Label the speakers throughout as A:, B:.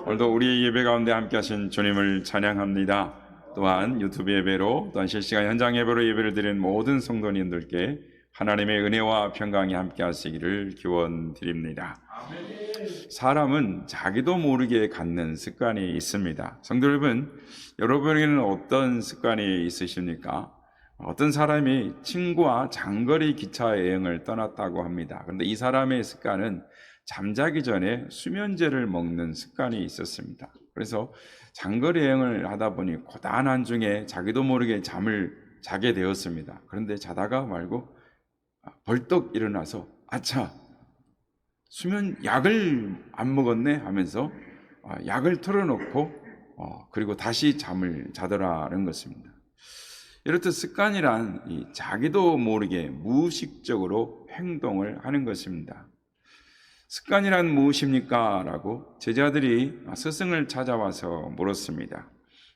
A: 오늘도 우리 예배 가운데 함께 하신 주님을 찬양합니다. 또한 유튜브 예배로 또한 실시간 현장 예배로 예배를 드리는 모든 성도님들께 하나님의 은혜와 평강이 함께 하시기를 기원드립니다. 사람은 자기도 모르게 갖는 습관이 있습니다. 성도 여러분, 여러분에게는 어떤 습관이 있으십니까? 어떤 사람이 친구와 장거리 기차 여행을 떠났다고 합니다. 그런데 이 사람의 습관은 잠자기 전에 수면제를 먹는 습관이 있었습니다. 그래서 장거리 여행을 하다 보니 고단한 중에 자기도 모르게 잠을 자게 되었습니다. 그런데 자다가 말고 벌떡 일어나서 아차, 수면 약을 안 먹었네 하면서 약을 털어놓고 그리고 다시 잠을 자더라는 것입니다. 이렇듯 습관이란 자기도 모르게 무의식적으로 행동을 하는 것입니다. 습관이란 무엇입니까? 라고 제자들이 스승을 찾아와서 물었습니다.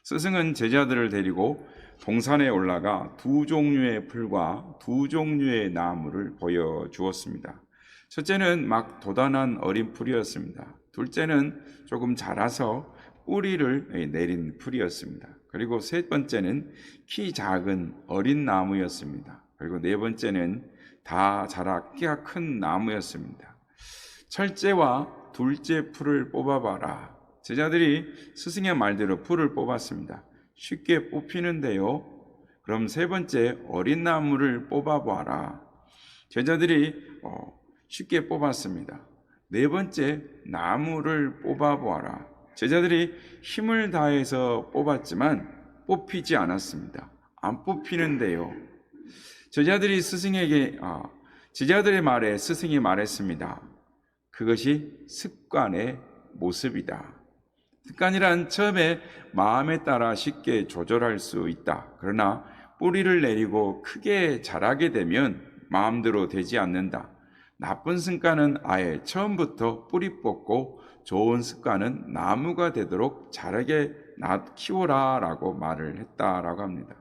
A: 스승은 제자들을 데리고 동산에 올라가 두 종류의 풀과 두 종류의 나무를 보여주었습니다. 첫째는 막 돋아난 어린 풀이었습니다. 둘째는 조금 자라서 뿌리를 내린 풀이었습니다. 그리고 세 번째는 키 작은 어린 나무였습니다. 그리고 네 번째는 다 자라 키가 큰 나무였습니다. 첫째와 둘째 풀을 뽑아봐라. 제자들이 스승의 말대로 풀을 뽑았습니다. 쉽게 뽑히는데요. 그럼 세 번째 어린 나무를 뽑아봐라. 제자들이 쉽게 뽑았습니다. 네 번째 나무를 뽑아보아라. 제자들이 힘을 다해서 뽑았지만 뽑히지 않았습니다. 안 뽑히는데요. 제자들의 말에 스승이 말했습니다. 그것이 습관의 모습이다. 습관이란 처음에 마음에 따라 쉽게 조절할 수 있다. 그러나 뿌리를 내리고 크게 자라게 되면 마음대로 되지 않는다. 나쁜 습관은 아예 처음부터 뿌리 뽑고 좋은 습관은 나무가 되도록 자라게 키워라 라고 말을 했다라고 합니다.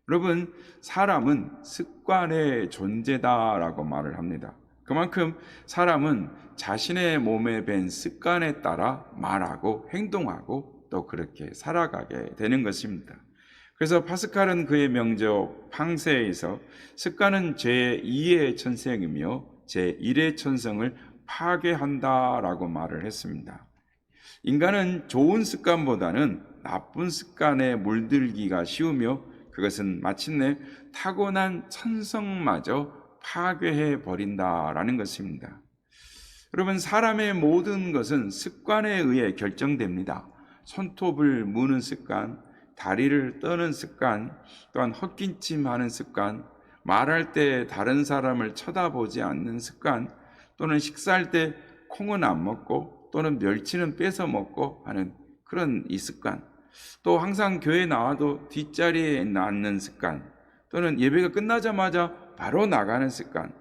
A: 여러분, 사람은 습관의 존재다라고 말을 합니다. 그만큼 사람은 자신의 몸에 밴 습관에 따라 말하고 행동하고 또 그렇게 살아가게 되는 것입니다. 그래서 파스칼은 그의 명저 팡세에서 습관은 제2의 천성이며 제1의 천성을 파괴한다라고 말을 했습니다. 인간은 좋은 습관보다는 나쁜 습관에 물들기가 쉬우며 그것은 마침내 타고난 천성마저 파괴해 버린다라는 것입니다. 여러분, 사람의 모든 것은 습관에 의해 결정됩니다. 손톱을 무는 습관, 다리를 떠는 습관, 또한 헛기침하는 습관, 말할 때 다른 사람을 쳐다보지 않는 습관, 또는 식사할 때 콩은 안 먹고 또는 멸치는 뺏어 먹고 하는 그런 이 습관, 또 항상 교회 나와도 뒷자리에 앉는 습관, 또는 예배가 끝나자마자 바로 나가는 습관,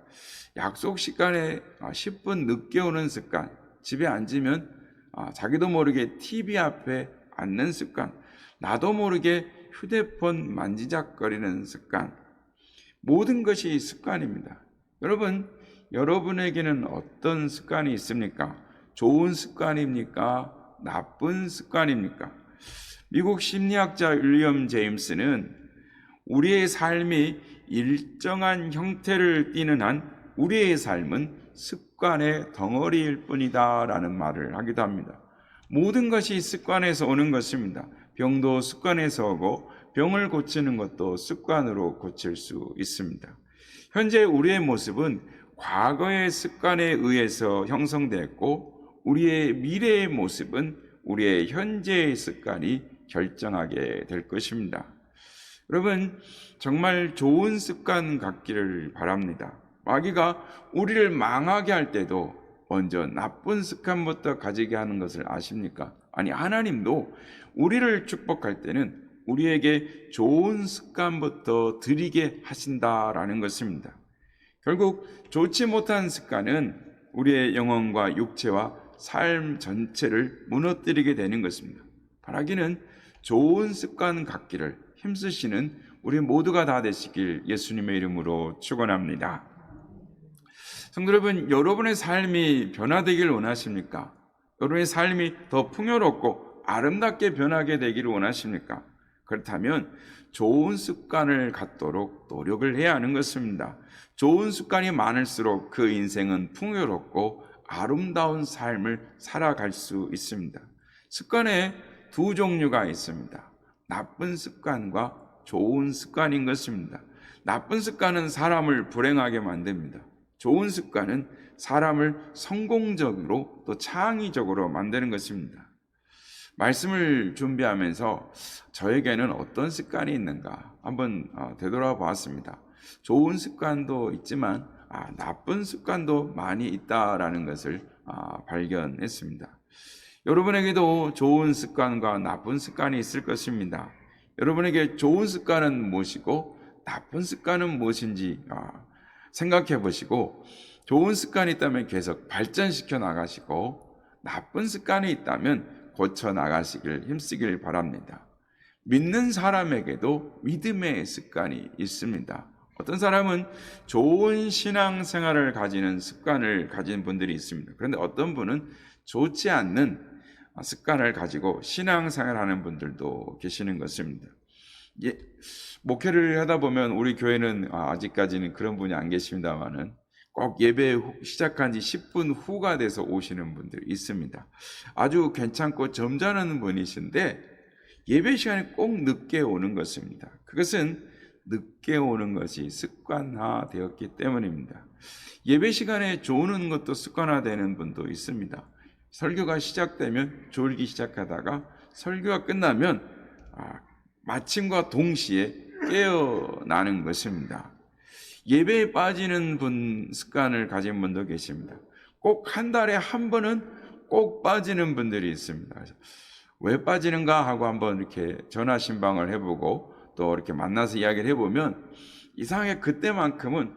A: 약속 시간에 10분 늦게 오는 습관, 집에 앉으면 자기도 모르게 TV 앞에 앉는 습관, 나도 모르게 휴대폰 만지작거리는 습관, 모든 것이 습관입니다. 여러분, 여러분에게는 어떤 습관이 있습니까? 좋은 습관입니까? 나쁜 습관입니까? 미국 심리학자 윌리엄 제임스는 우리의 삶이 일정한 형태를 띠는 한 우리의 삶은 습관의 덩어리일 뿐이다 라는 말을 하기도 합니다. 모든 것이 습관에서 오는 것입니다. 병도 습관에서 오고 병을 고치는 것도 습관으로 고칠 수 있습니다. 현재 우리의 모습은 과거의 습관에 의해서 형성되었고 우리의 미래의 모습은 우리의 현재의 습관이 결정하게 될 것입니다. 여러분, 정말 좋은 습관 갖기를 바랍니다. 마귀가 우리를 망하게 할 때도 먼저 나쁜 습관부터 가지게 하는 것을 아십니까? 아니, 하나님도 우리를 축복할 때는 우리에게 좋은 습관부터 드리게 하신다라는 것입니다. 결국 좋지 못한 습관은 우리의 영혼과 육체와 삶 전체를 무너뜨리게 되는 것입니다. 바라기는 좋은 습관 갖기를 힘쓰시는 우리 모두가 다 되시길 예수님의 이름으로 축원합니다. 성도 여러분, 여러분의 삶이 변화되길 원하십니까? 여러분의 삶이 더 풍요롭고 아름답게 변하게 되기를 원하십니까? 그렇다면 좋은 습관을 갖도록 노력을 해야 하는 것입니다. 좋은 습관이 많을수록 그 인생은 풍요롭고 아름다운 삶을 살아갈 수 있습니다. 습관에 두 종류가 있습니다. 나쁜 습관과 좋은 습관인 것입니다. 나쁜 습관은 사람을 불행하게 만듭니다. 좋은 습관은 사람을 성공적으로 또 창의적으로 만드는 것입니다. 말씀을 준비하면서 저에게는 어떤 습관이 있는가 한번 되돌아보았습니다. 좋은 습관도 있지만 나쁜 습관도 많이 있다라는 것을 발견했습니다. 여러분에게도 좋은 습관과 나쁜 습관이 있을 것입니다. 여러분에게 좋은 습관은 무엇이고 나쁜 습관은 무엇인지 생각해 보시고, 좋은 습관이 있다면 계속 발전시켜 나가시고 나쁜 습관이 있다면 고쳐 나가시길 힘쓰길 바랍니다. 믿는 사람에게도 믿음의 습관이 있습니다. 어떤 사람은 좋은 신앙생활을 가지는 습관을 가진 분들이 있습니다. 그런데 어떤 분은 좋지 않는 습관을 가지고 신앙생활하는 분들도 계시는 것입니다. 목회를 하다 보면 우리 교회는 아직까지는 그런 분이 안 계십니다만은 꼭 예배 시작한 지 10분 후가 돼서 오시는 분들이 있습니다. 아주 괜찮고 점잖은 분이신데 예배 시간에 꼭 늦게 오는 것입니다. 그것은 늦게 오는 것이 습관화되었기 때문입니다. 예배 시간에 조는 것도 습관화되는 분도 있습니다. 설교가 시작되면 졸기 시작하다가 설교가 끝나면 마침과 동시에 깨어나는 것입니다. 예배에 빠지는 분, 습관을 가진 분도 계십니다. 꼭 한 달에 한 번은 꼭 빠지는 분들이 있습니다. 그래서 왜 빠지는가 하고 한번 이렇게 전화 신방을 해보고 또 이렇게 만나서 이야기를 해보면 이상하게 그때만큼은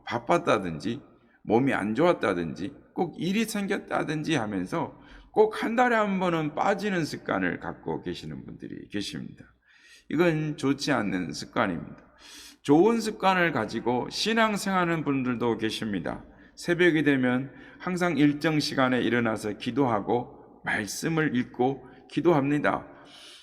A: 바빴다든지 몸이 안 좋았다든지 꼭 일이 생겼다든지 하면서 꼭 한 달에 한 번은 빠지는 습관을 갖고 계시는 분들이 계십니다. 이건 좋지 않는 습관입니다. 좋은 습관을 가지고 신앙생활하는 분들도 계십니다. 새벽이 되면 항상 일정 시간에 일어나서 기도하고 말씀을 읽고 기도합니다.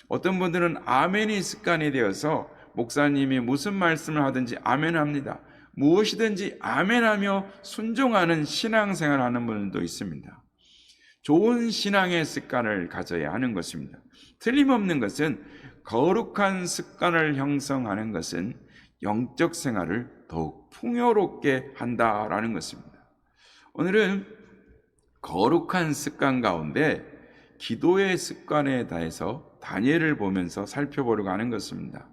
A: 어떤 분들은 아멘이 습관이 되어서 목사님이 무슨 말씀을 하든지 아멘합니다. 무엇이든지 아멘하며 순종하는 신앙생활하는 분들도 있습니다. 좋은 신앙의 습관을 가져야 하는 것입니다. 틀림없는 것은 거룩한 습관을 형성하는 것은 영적 생활을 더욱 풍요롭게 한다라는 것입니다. 오늘은 거룩한 습관 가운데 기도의 습관에 대해서 다니엘을 보면서 살펴보려고 하는 것입니다.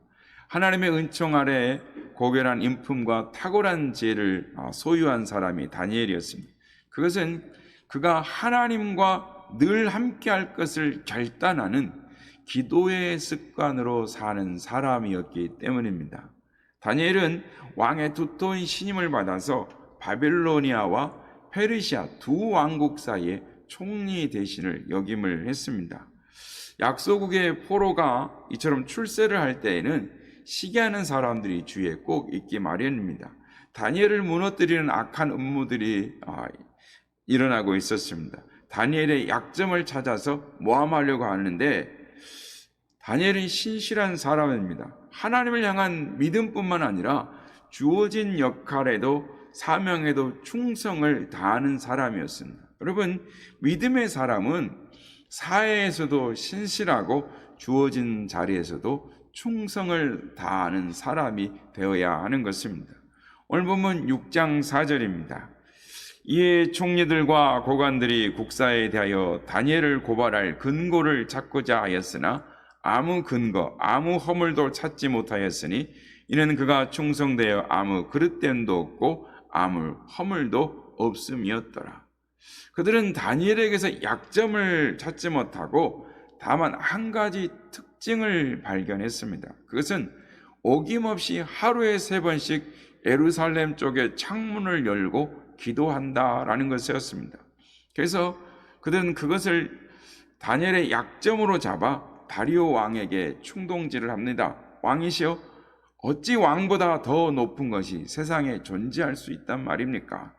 A: 하나님의 은총 아래에 고결한 인품과 탁월한 지혜를 소유한 사람이 다니엘이었습니다. 그것은 그가 하나님과 늘 함께할 것을 결단하는 기도의 습관으로 사는 사람이었기 때문입니다. 다니엘은 왕의 두터운 신임을 받아서 바빌로니아와 페르시아 두 왕국 사이에 총리 대신을 역임을 했습니다. 약소국의 포로가 이처럼 출세를 할 때에는 시기하는 사람들이 주위에 꼭 있기 마련입니다. 다니엘을 무너뜨리는 악한 음모들이 일어나고 있었습니다. 다니엘의 약점을 찾아서 모함하려고 하는데 다니엘은 신실한 사람입니다. 하나님을 향한 믿음뿐만 아니라 주어진 역할에도 사명에도 충성을 다하는 사람이었습니다. 여러분, 믿음의 사람은 사회에서도 신실하고 주어진 자리에서도 충성을 다하는 사람이 되어야 하는 것입니다. 오늘 본문 6장 4절입니다. 이에 총리들과 고관들이 국사에 대하여 다니엘을 고발할 근거를 찾고자 하였으나 아무 근거, 아무 허물도 찾지 못하였으니 이는 그가 충성되어 아무 그릇됨도 없고 아무 허물도 없음이었더라. 그들은 다니엘에게서 약점을 찾지 못하고 다만 한 가지 특징을 발견했습니다. 그것은 어김없이 하루에 3번씩 예루살렘 쪽에 창문을 열고 기도한다라는 것이었습니다. 그래서 그들은 그것을 다니엘의 약점으로 잡아 다리오 왕에게 충동질을 합니다. 왕이시여, 어찌 왕보다 더 높은 것이 세상에 존재할 수 있단 말입니까?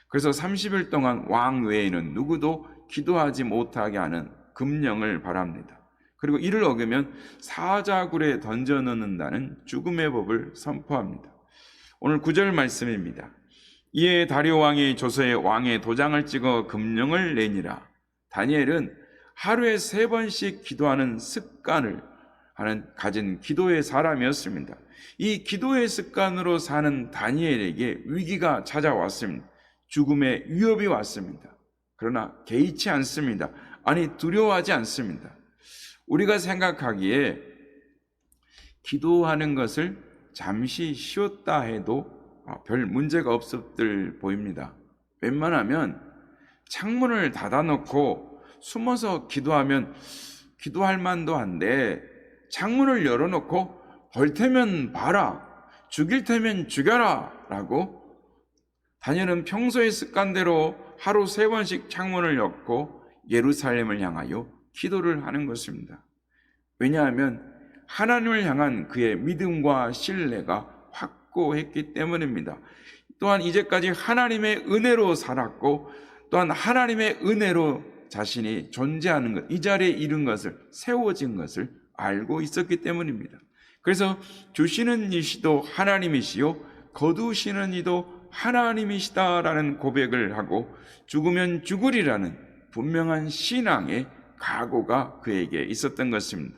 A: 그래서 30일 동안 왕 외에는 누구도 기도하지 못하게 하는 금령을 바랍니다. 그리고 이를 어기면 사자굴에 던져 넣는다는 죽음의 법을 선포합니다. 오늘 9절 말씀입니다. 이에 다리오 왕이 조서에 왕의 도장을 찍어 금령을 내니라. 다니엘은 하루에 3번씩 기도하는 습관을 가진 기도의 사람이었습니다. 이 기도의 습관으로 사는 다니엘에게 위기가 찾아왔습니다. 죽음의 위협이 왔습니다. 그러나 개의치 않습니다. 아니, 두려워하지 않습니다. 우리가 생각하기에 기도하는 것을 잠시 쉬었다 해도 별 문제가 없을 보입니다. 웬만하면 창문을 닫아놓고 숨어서 기도하면 기도할 만도 한데, 창문을 열어놓고 벌 테면 봐라, 죽일 테면 죽여라 라고 다니엘은 평소의 습관대로 하루 3번씩 창문을 엮고 예루살렘을 향하여 기도를 하는 것입니다. 왜냐하면 하나님을 향한 그의 믿음과 신뢰가 확고했기 때문입니다. 또한 이제까지 하나님의 은혜로 살았고, 또한 하나님의 은혜로 자신이 존재하는 것, 이 자리에 이른 것을, 세워진 것을 알고 있었기 때문입니다. 그래서 주시는 이시도 하나님이시요 거두시는 이도 하나님이시다라는 고백을 하고 죽으면 죽으리라는 분명한 신앙의 각오가 그에게 있었던 것입니다.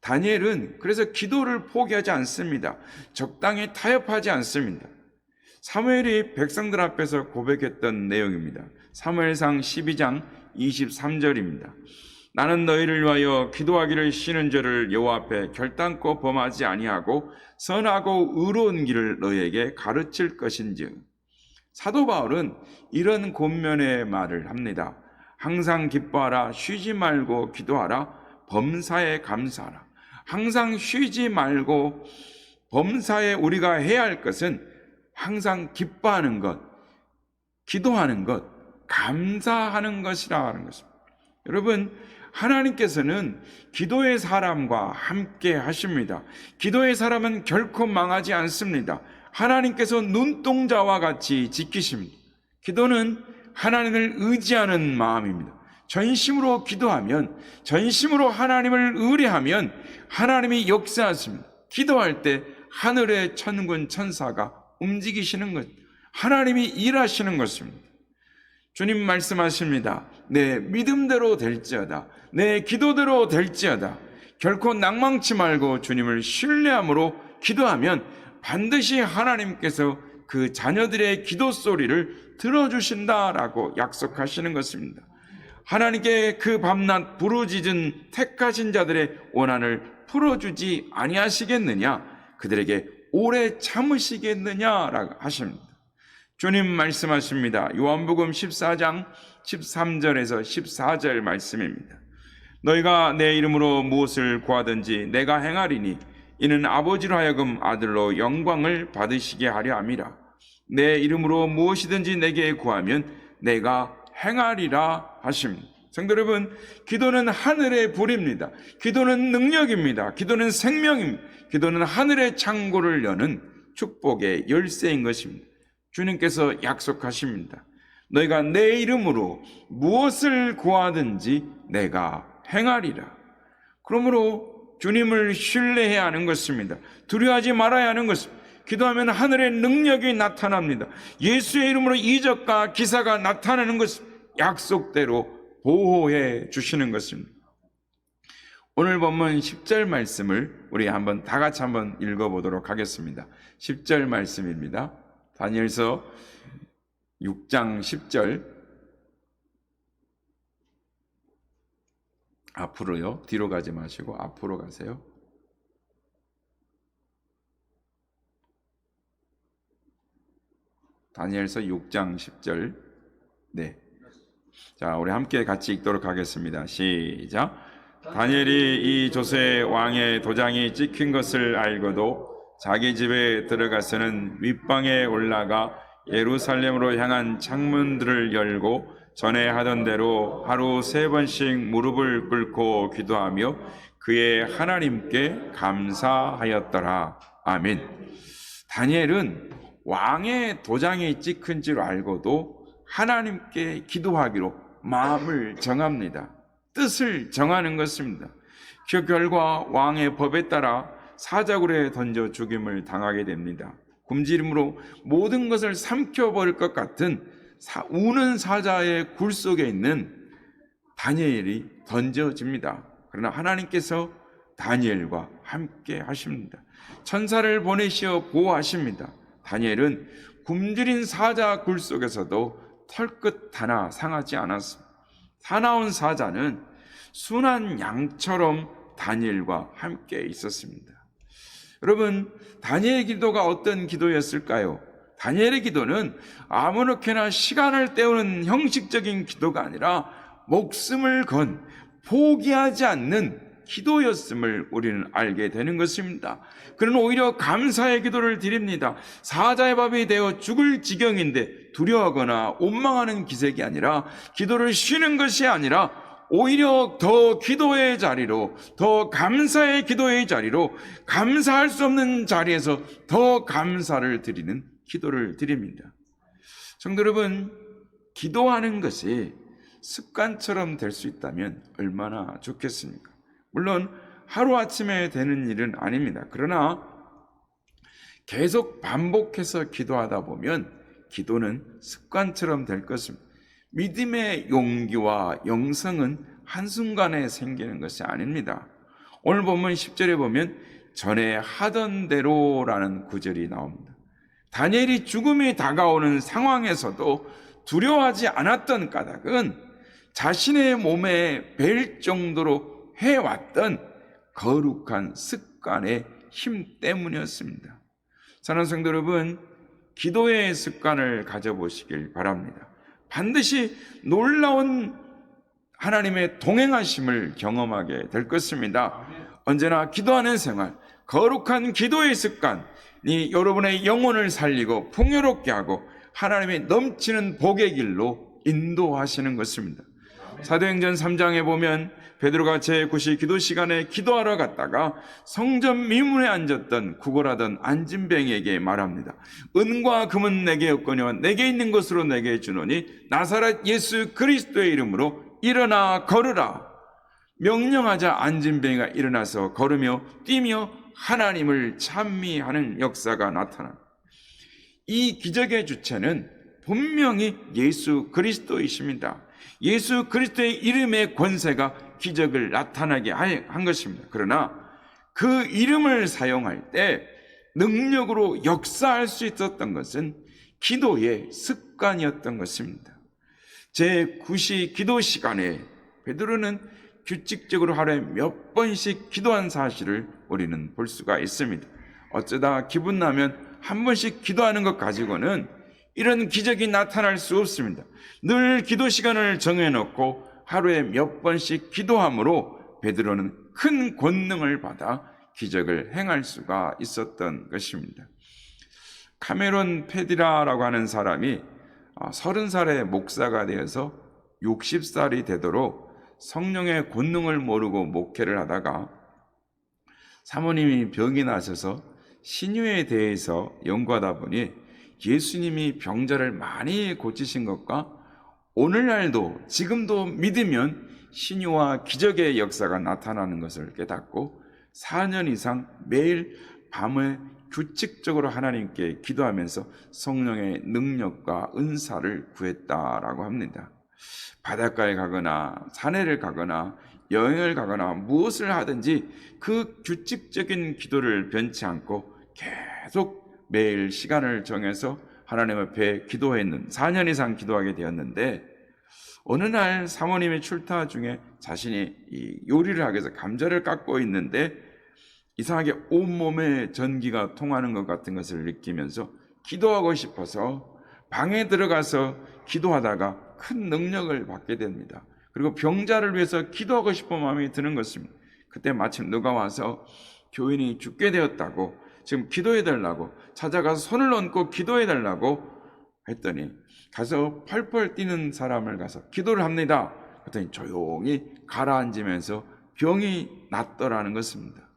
A: 다니엘은 그래서 기도를 포기하지 않습니다. 적당히 타협하지 않습니다. 사무엘이 백성들 앞에서 고백했던 내용입니다. 사무엘상 12장 23절입니다. 나는 너희를 위하여 기도하기를 쉬는 죄를 여호와 앞에 결단코 범하지 아니하고 선하고 의로운 길을 너희에게 가르칠 것인즉. 사도 바울은 이런 권면의 말을 합니다. 항상 기뻐하라, 쉬지 말고 기도하라, 범사에 감사하라. 항상 쉬지 말고 범사에 우리가 해야 할 것은 항상 기뻐하는 것, 기도하는 것, 감사하는 것이라는 것입니다. 여러분, 하나님께서는 기도의 사람과 함께 하십니다. 기도의 사람은 결코 망하지 않습니다. 하나님께서 눈동자와 같이 지키십니다. 기도는 하나님을 의지하는 마음입니다. 전심으로 기도하면, 전심으로 하나님을 의뢰하면 하나님이 역사하십니다. 기도할 때 하늘의 천군 천사가 움직이시는 것, 하나님이 일하시는 것입니다. 주님 말씀하십니다. 내 믿음대로 될지어다, 내 기도대로 될지어다. 결코 낭망치 말고 주님을 신뢰함으로 기도하면 반드시 하나님께서 그 자녀들의 기도 소리를 들어주신다라고 약속하시는 것입니다. 하나님께 그 밤낮 부르짖은 택하신 자들의 원한을 풀어주지 아니하시겠느냐, 그들에게 오래 참으시겠느냐라고 하십니다. 주님 말씀하십니다. 요한복음 14장 13절에서 14절 말씀입니다. 너희가 내 이름으로 무엇을 구하든지 내가 행하리니 이는 아버지로 하여금 아들로 영광을 받으시게 하려 함이라. 내 이름으로 무엇이든지 내게 구하면 내가 행하리라 하십니다. 성도 여러분, 기도는 하늘의 불입니다. 기도는 능력입니다. 기도는 생명입니다. 기도는 하늘의 창고를 여는 축복의 열쇠인 것입니다. 주님께서 약속하십니다. 너희가 내 이름으로 무엇을 구하든지 내가 행하리라. 그러므로 주님을 신뢰해야 하는 것입니다. 두려워하지 말아야 하는 것입니다. 기도하면 하늘의 능력이 나타납니다. 예수의 이름으로 이적과 기사가 나타나는 것입니다. 약속대로 보호해 주시는 것입니다. 오늘 본문 10절 말씀을 우리 한번 다 같이 한번 읽어보도록 하겠습니다. 10절 말씀입니다. 다니엘서 6장 10절. 앞으로요. 뒤로 가지 마시고 앞으로 가세요. 다니엘서 6장 10절. 네. 자, 우리 함께 같이 읽도록 하겠습니다. 시작. 다니엘이 이 조세 왕의 도장이 찍힌 것을 알고도 자기 집에 들어가서는 윗방에 올라가 예루살렘으로 향한 창문들을 열고 전에 하던 대로 하루 3번씩 무릎을 꿇고 기도하며 그의 하나님께 감사하였더라. 아멘. 다니엘은 왕의 도장이 찍힌 줄 알고도 하나님께 기도하기로 마음을 정합니다. 뜻을 정하는 것입니다. 그 결과 왕의 법에 따라 사자굴에 던져 죽임을 당하게 됩니다. 굶주림으로 모든 것을 삼켜버릴 것 같은 우는 사자의 굴 속에 있는 다니엘이 던져집니다. 그러나 하나님께서 다니엘과 함께 하십니다. 천사를 보내시어 보호하십니다. 다니엘은 굶주린 사자 굴 속에서도 털끝 하나 상하지 않았습니다. 사나운 사자는 순한 양처럼 다니엘과 함께 있었습니다. 여러분, 다니엘의 기도가 어떤 기도였을까요? 다니엘의 기도는 아무렇게나 시간을 때우는 형식적인 기도가 아니라 목숨을 건 포기하지 않는 기도였음을 우리는 알게 되는 것입니다. 그는 오히려 감사의 기도를 드립니다. 사자의 밥이 되어 죽을 지경인데 두려워하거나 원망하는 기색이 아니라, 기도를 쉬는 것이 아니라 오히려 더 기도의 자리로, 더 감사의 기도의 자리로, 감사할 수 없는 자리에서 더 감사를 드리는 기도를 드립니다. 성도 여러분, 기도하는 것이 습관처럼 될 수 있다면 얼마나 좋겠습니까? 물론 하루아침에 되는 일은 아닙니다. 그러나 계속 반복해서 기도하다 보면 기도는 습관처럼 될 것입니다. 믿음의 용기와 영성은 한순간에 생기는 것이 아닙니다. 오늘 본문 10절에 보면 전에 하던 대로라는 구절이 나옵니다. 다니엘이 죽음이 다가오는 상황에서도 두려워하지 않았던 까닭은 자신의 몸에 뵐 정도로 해왔던 거룩한 습관의 힘 때문이었습니다. 사랑하는 성도 여러분, 기도의 습관을 가져보시길 바랍니다. 반드시 놀라운 하나님의 동행하심을 경험하게 될 것입니다. 언제나 기도하는 생활, 거룩한 기도의 습관이 여러분의 영혼을 살리고 풍요롭게 하고 하나님의 넘치는 복의 길로 인도하시는 것입니다. 사도행전 3장에 보면 베드로가 제9시 기도 시간에 기도하러 갔다가 성전 미문에 앉았던 구걸하던 안진뱅이에게 말합니다. 은과 금은 내게 없거니와 내게 있는 것으로 내게 주노니 나사렛 예수 그리스도의 이름으로 일어나 걸으라. 명령하자 안진뱅이가 일어나서 걸으며 뛰며 하나님을 찬미하는 역사가 나타납니다. 이 기적의 주체는 분명히 예수 그리스도이십니다. 예수 그리스도의 이름의 권세가 기적을 나타나게 한 것입니다. 그러나 그 이름을 사용할 때 능력으로 역사할 수 있었던 것은 기도의 습관이었던 것입니다. 제9시 기도 시간에 베드로는 규칙적으로 하루에 몇 번씩 기도한 사실을 우리는 볼 수가 있습니다. 어쩌다 기분 나면 한 번씩 기도하는 것 가지고는 이런 기적이 나타날 수 없습니다. 늘 기도 시간을 정해놓고 하루에 몇 번씩 기도함으로 베드로는 큰 권능을 받아 기적을 행할 수가 있었던 것입니다. 카메론 페디라라고 하는 사람이 30살에 목사가 되어서 60살이 되도록 성령의 권능을 모르고 목회를 하다가 사모님이 병이 나셔서 신유에 대해서 연구하다 보니 예수님이 병자를 많이 고치신 것과 오늘날도 지금도 믿으면 신유와 기적의 역사가 나타나는 것을 깨닫고 4년 이상 매일 밤에 규칙적으로 하나님께 기도하면서 성령의 능력과 은사를 구했다라고 합니다. 바닷가에 가거나 산에를 가거나 여행을 가거나 무엇을 하든지 그 규칙적인 기도를 변치 않고 계속 매일 시간을 정해서 하나님 앞에 기도했는 4년 이상 기도하게 되었는데, 어느 날 사모님의 출타 중에 자신이 이 요리를 하기 위해서 감자를 깎고 있는데 이상하게 온몸에 전기가 통하는 것 같은 것을 느끼면서 기도하고 싶어서 방에 들어가서 기도하다가 큰 능력을 받게 됩니다. 그리고 병자를 위해서 기도하고 싶은 마음이 드는 것입니다. 그때 마침 누가 와서 교인이 죽게 되었다고, 지금 기도해달라고 찾아가서 손을 얹고 기도해달라고 했더니 가서 펄펄 뛰는 사람을 가서 기도를 합니다. 그랬더니 조용히 가라앉으면서 병이 낫더라는 것입니다.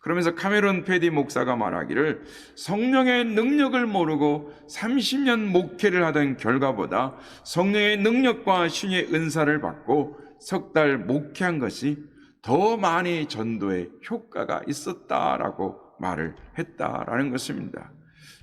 A: 그러면서 카메론 패디 목사가 말하기를 성령의 능력을 모르고 30년 목회를 하던 결과보다 성령의 능력과 신의 은사를 받고 석 달 목회한 것이 더 많이 전도에 효과가 있었다라고 말을 했다라는 것입니다.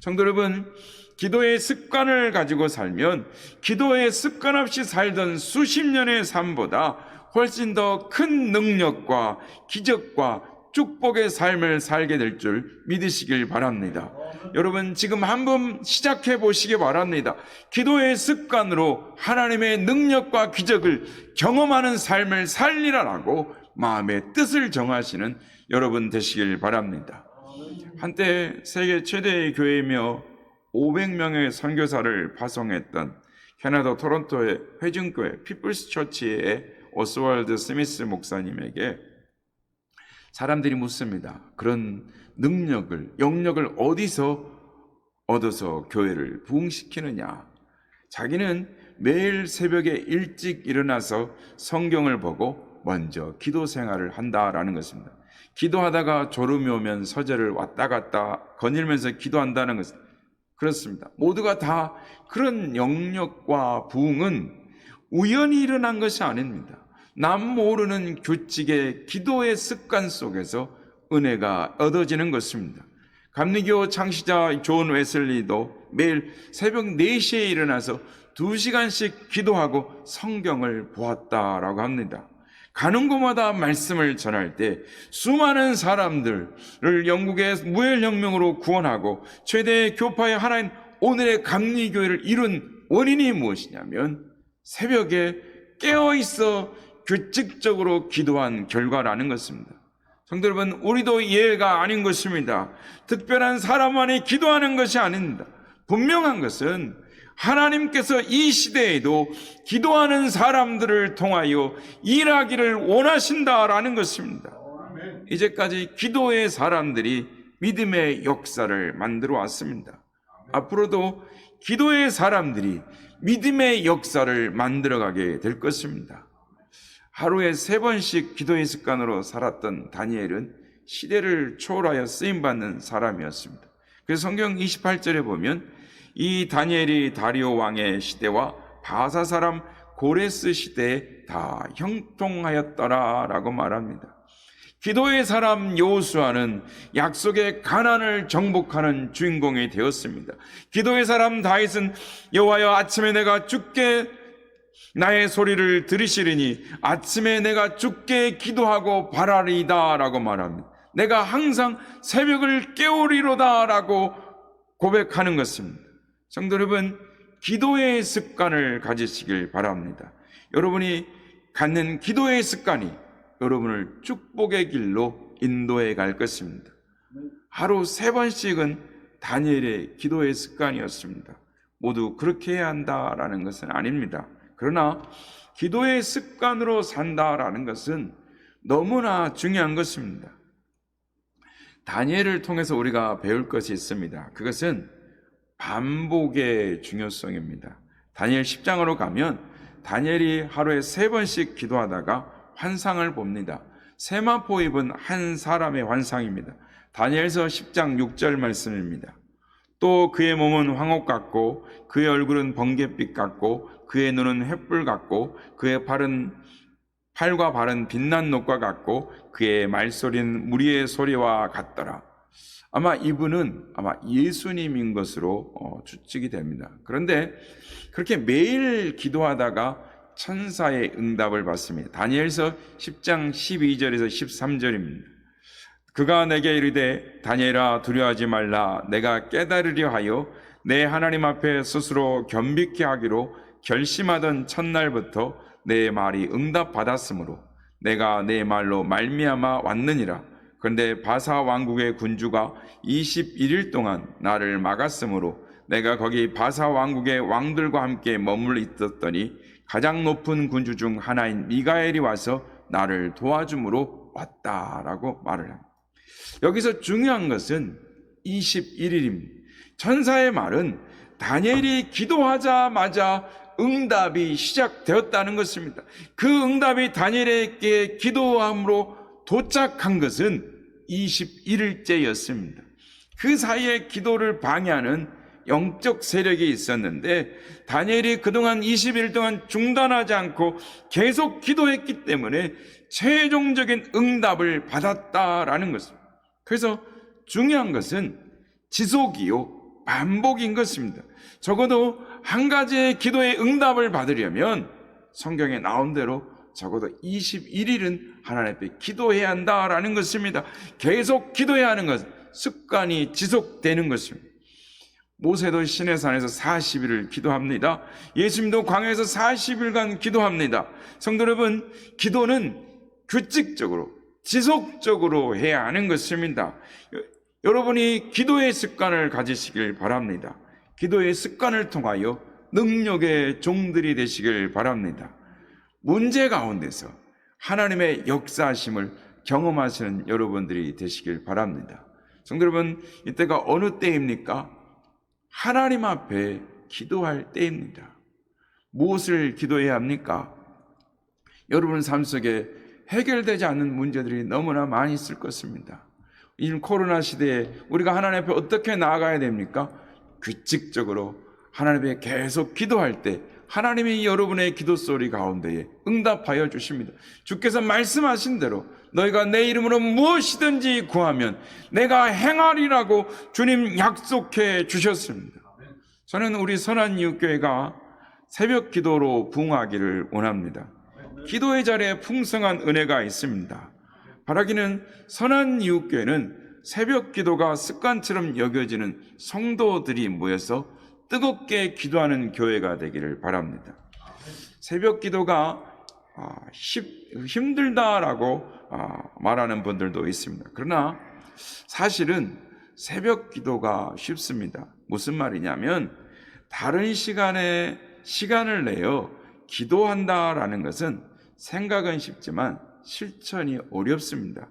A: 성도 여러분, 기도의 습관을 가지고 살면 기도의 습관 없이 살던 수십 년의 삶보다 훨씬 더 큰 능력과 기적과 축복의 삶을 살게 될 줄 믿으시길 바랍니다. 여러분, 지금 한번 시작해 보시기 바랍니다. 기도의 습관으로 하나님의 능력과 기적을 경험하는 삶을 살리라라고 마음의 뜻을 정하시는 여러분 되시길 바랍니다. 한때 세계 최대의 교회이며 500명의 선교사를 파송했던 캐나다 토론토의 회중교회 피플스 처치의 오스월드 스미스 목사님에게 사람들이 묻습니다. 그런 능력을, 영역을 어디서 얻어서 교회를 부흥시키느냐? 자기는 매일 새벽에 일찍 일어나서 성경을 보고 먼저 기도 생활을 한다라는 것입니다. 기도하다가 졸음이 오면 서재를 왔다 갔다 거닐면서 기도한다는 것은 그렇습니다. 모두가 다 그런 영역과 부흥은 우연히 일어난 것이 아닙니다. 남 모르는 규칙의 기도의 습관 속에서 은혜가 얻어지는 것입니다. 감리교 창시자 존 웨슬리도 매일 새벽 4시에 일어나서 2시간씩 기도하고 성경을 보았다라고 합니다. 가는 곳마다 말씀을 전할 때 수많은 사람들을 영국의 무혈혁명으로 구원하고 최대 교파의 하나인 오늘의 감리교회를 이룬 원인이 무엇이냐면 새벽에 깨어있어 규칙적으로 기도한 결과라는 것입니다. 성도 여러분, 우리도 예외가 아닌 것입니다. 특별한 사람만이 기도하는 것이 아닙니다. 분명한 것은 하나님께서 이 시대에도 기도하는 사람들을 통하여 일하기를 원하신다라는 것입니다. 이제까지 기도의 사람들이 믿음의 역사를 만들어 왔습니다. 앞으로도 기도의 사람들이 믿음의 역사를 만들어가게 될 것입니다. 하루에 3번씩 기도의 습관으로 살았던 다니엘은 시대를 초월하여 쓰임받는 사람이었습니다. 그래서 성경 28절에 보면 이 다니엘이 다리오 왕의 시대와 바사 사람 고레스 시대에 다 형통하였더라 라고 말합니다. 기도의 사람 여호수아는 약속의 가나안을 정복하는 주인공이 되었습니다. 기도의 사람 다윗은 여호와여 아침에 내가 주께 나의 소리를 들으시리니 아침에 내가 주께 기도하고 바라리이다 라고 말합니다. 내가 항상 새벽을 깨우리로다 라고 고백하는 것입니다. 성도 여러분, 기도의 습관을 가지시길 바랍니다. 여러분이 갖는 기도의 습관이 여러분을 축복의 길로 인도해 갈 것입니다. 하루 3번씩은 다니엘의 기도의 습관이었습니다. 모두 그렇게 해야 한다라는 것은 아닙니다. 그러나 기도의 습관으로 산다라는 것은 너무나 중요한 것입니다. 다니엘을 통해서 우리가 배울 것이 있습니다. 그것은 반복의 중요성입니다. 다니엘 10장으로 가면 다니엘이 하루에 3번씩 기도하다가 환상을 봅니다. 세마포 입은 한 사람의 환상입니다. 다니엘서 10장 6절 말씀입니다. 또 그의 몸은 황옥 같고 그의 얼굴은 번갯빛 같고 그의 눈은 횃불 같고 그의 팔과 발은 빛난 녹과 같고 그의 말소리는 무리의 소리와 같더라. 아마 이분은 예수님인 것으로 추측이 됩니다. 그런데 그렇게 매일 기도하다가 천사의 응답을 받습니다. 다니엘서 10장 12절에서 13절입니다. 그가 내게 이르되 다니엘아 두려워하지 말라. 내가 깨달으려 하여 내 하나님 앞에 스스로 겸비케 하기로 결심하던 첫날부터 내 말이 응답받았으므로 내가 내 말로 말미암아 왔느니라. 그런데 바사 왕국의 군주가 21일 동안 나를 막았으므로 내가 거기 바사 왕국의 왕들과 함께 머물러 있었더니 가장 높은 군주 중 하나인 미가엘이 와서 나를 도와줌으로 왔다라고 말을 합니다. 여기서 중요한 것은 21일입니다. 천사의 말은 다니엘이 기도하자마자 응답이 시작되었다는 것입니다. 그 응답이 다니엘에게 기도함으로 도착한 것은 21일째였습니다. 그 사이에 기도를 방해하는 영적 세력이 있었는데 다니엘이 그동안 20일 동안 중단하지 않고 계속 기도했기 때문에 최종적인 응답을 받았다라는 것입니다. 그래서 중요한 것은 지속이요, 반복인 것입니다. 적어도 한 가지의 기도의 응답을 받으려면 성경에 나온 대로 적어도 21일은 하나님 앞에 기도해야 한다라는 것입니다. 계속 기도해야 하는 것, 습관이 지속되는 것입니다. 모세도 시내산에서 40일을 기도합니다. 예수님도 광야에서 40일간 기도합니다. 성도 여러분, 기도는 규칙적으로 지속적으로 해야 하는 것입니다. 여러분이 기도의 습관을 가지시길 바랍니다. 기도의 습관을 통하여 능력의 종들이 되시길 바랍니다. 문제 가운데서 하나님의 역사하심을 경험하시는 여러분들이 되시길 바랍니다. 성도 여러분, 이때가 어느 때입니까? 하나님 앞에 기도할 때입니다. 무엇을 기도해야 합니까? 여러분 삶 속에 해결되지 않는 문제들이 너무나 많이 있을 것입니다. 이 코로나 시대에 우리가 하나님 앞에 어떻게 나아가야 됩니까? 규칙적으로 하나님 앞에 계속 기도할 때 하나님이 여러분의 기도 소리 가운데에 응답하여 주십니다. 주께서 말씀하신 대로 너희가 내 이름으로 무엇이든지 구하면 내가 행하리라고 주님 약속해 주셨습니다. 저는 우리 선한이웃교회가 새벽 기도로 부응하기를 원합니다. 기도의 자리에 풍성한 은혜가 있습니다. 바라기는 선한이웃교회는 새벽 기도가 습관처럼 여겨지는 성도들이 모여서 뜨겁게 기도하는 교회가 되기를 바랍니다. 새벽 기도가 힘들다라고 말하는 분들도 있습니다. 그러나 사실은 새벽 기도가 쉽습니다. 무슨 말이냐면 다른 시간에 시간을 내어 기도한다라는 것은 생각은 쉽지만 실천이 어렵습니다.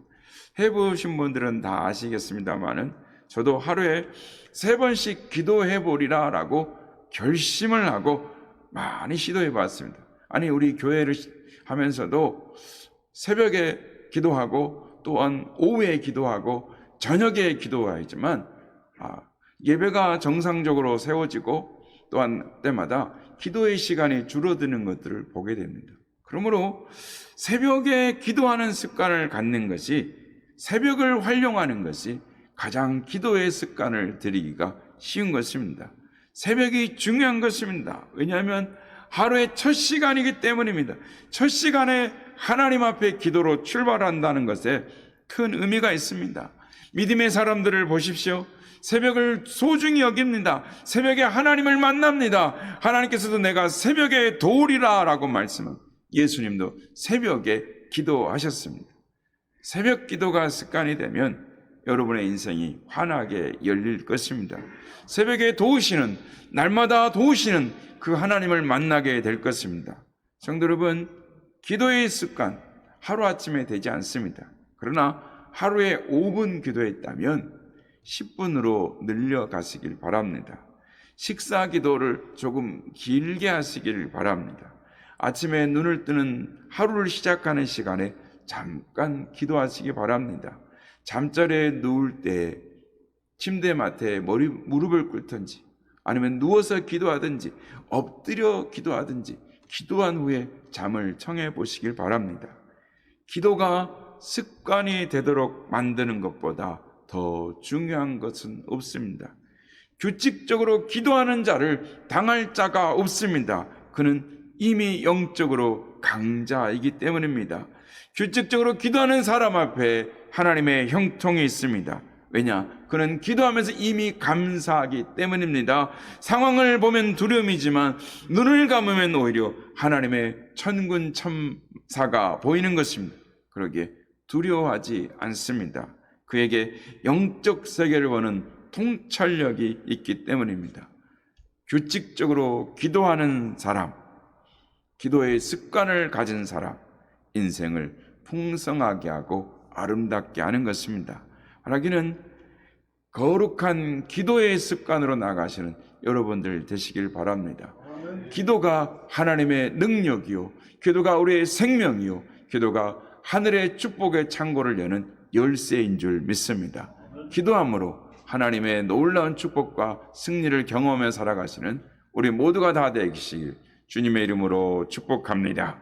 A: 해보신 분들은 다 아시겠습니다만은 저도 하루에 3번씩 기도해 보리라 라고 결심을 하고 많이 시도해 봤습니다. 아니 우리 교회를 하면서도 새벽에 기도하고 또한 오후에 기도하고 저녁에 기도하지만 예배가 정상적으로 세워지고 또한 때마다 기도의 시간이 줄어드는 것들을 보게 됩니다. 그러므로 새벽에 기도하는 습관을 갖는 것이, 새벽을 활용하는 것이 가장 기도의 습관을 들이기가 쉬운 것입니다. 새벽이 중요한 것입니다. 왜냐하면 하루의 첫 시간이기 때문입니다. 첫 시간에 하나님 앞에 기도로 출발한다는 것에 큰 의미가 있습니다. 믿음의 사람들을 보십시오. 새벽을 소중히 여깁니다. 새벽에 하나님을 만납니다. 하나님께서도 내가 새벽에 도우리라 라고 말씀은 예수님도 새벽에 기도하셨습니다. 새벽 기도가 습관이 되면 여러분의 인생이 환하게 열릴 것입니다. 새벽에 도우시는, 날마다 도우시는 그 하나님을 만나게 될 것입니다. 성도 여러분, 기도의 습관 하루아침에 되지 않습니다. 그러나 하루에 5분 기도했다면 10분으로 늘려가시길 바랍니다. 식사 기도를 조금 길게 하시길 바랍니다. 아침에 눈을 뜨는 하루를 시작하는 시간에 잠깐 기도하시기 바랍니다. 잠자리에 누울 때 침대맡에 무릎을 꿇든지 아니면 누워서 기도하든지 엎드려 기도하든지 기도한 후에 잠을 청해 보시길 바랍니다. 기도가 습관이 되도록 만드는 것보다 더 중요한 것은 없습니다. 규칙적으로 기도하는 자를 당할 자가 없습니다. 그는 이미 영적으로 강자이기 때문입니다. 규칙적으로 기도하는 사람 앞에 하나님의 형통이 있습니다. 왜냐? 그는 기도하면서 이미 감사하기 때문입니다. 상황을 보면 두려움이지만 눈을 감으면 오히려 하나님의 천군 천사가 보이는 것입니다. 그러기에 두려워하지 않습니다. 그에게 영적 세계를 보는 통찰력이 있기 때문입니다. 규칙적으로 기도하는 사람, 기도의 습관을 가진 사람, 인생을 풍성하게 하고 아름답게 하는 것입니다. 하나님은 거룩한 기도의 습관으로 나가시는 여러분들 되시길 바랍니다. 기도가 하나님의 능력이요, 기도가 우리의 생명이요, 기도가 하늘의 축복의 창고를 여는 열쇠인 줄 믿습니다. 기도함으로 하나님의 놀라운 축복과 승리를 경험하며 살아가시는 우리 모두가 다 되시길 주님의 이름으로 축복합니다.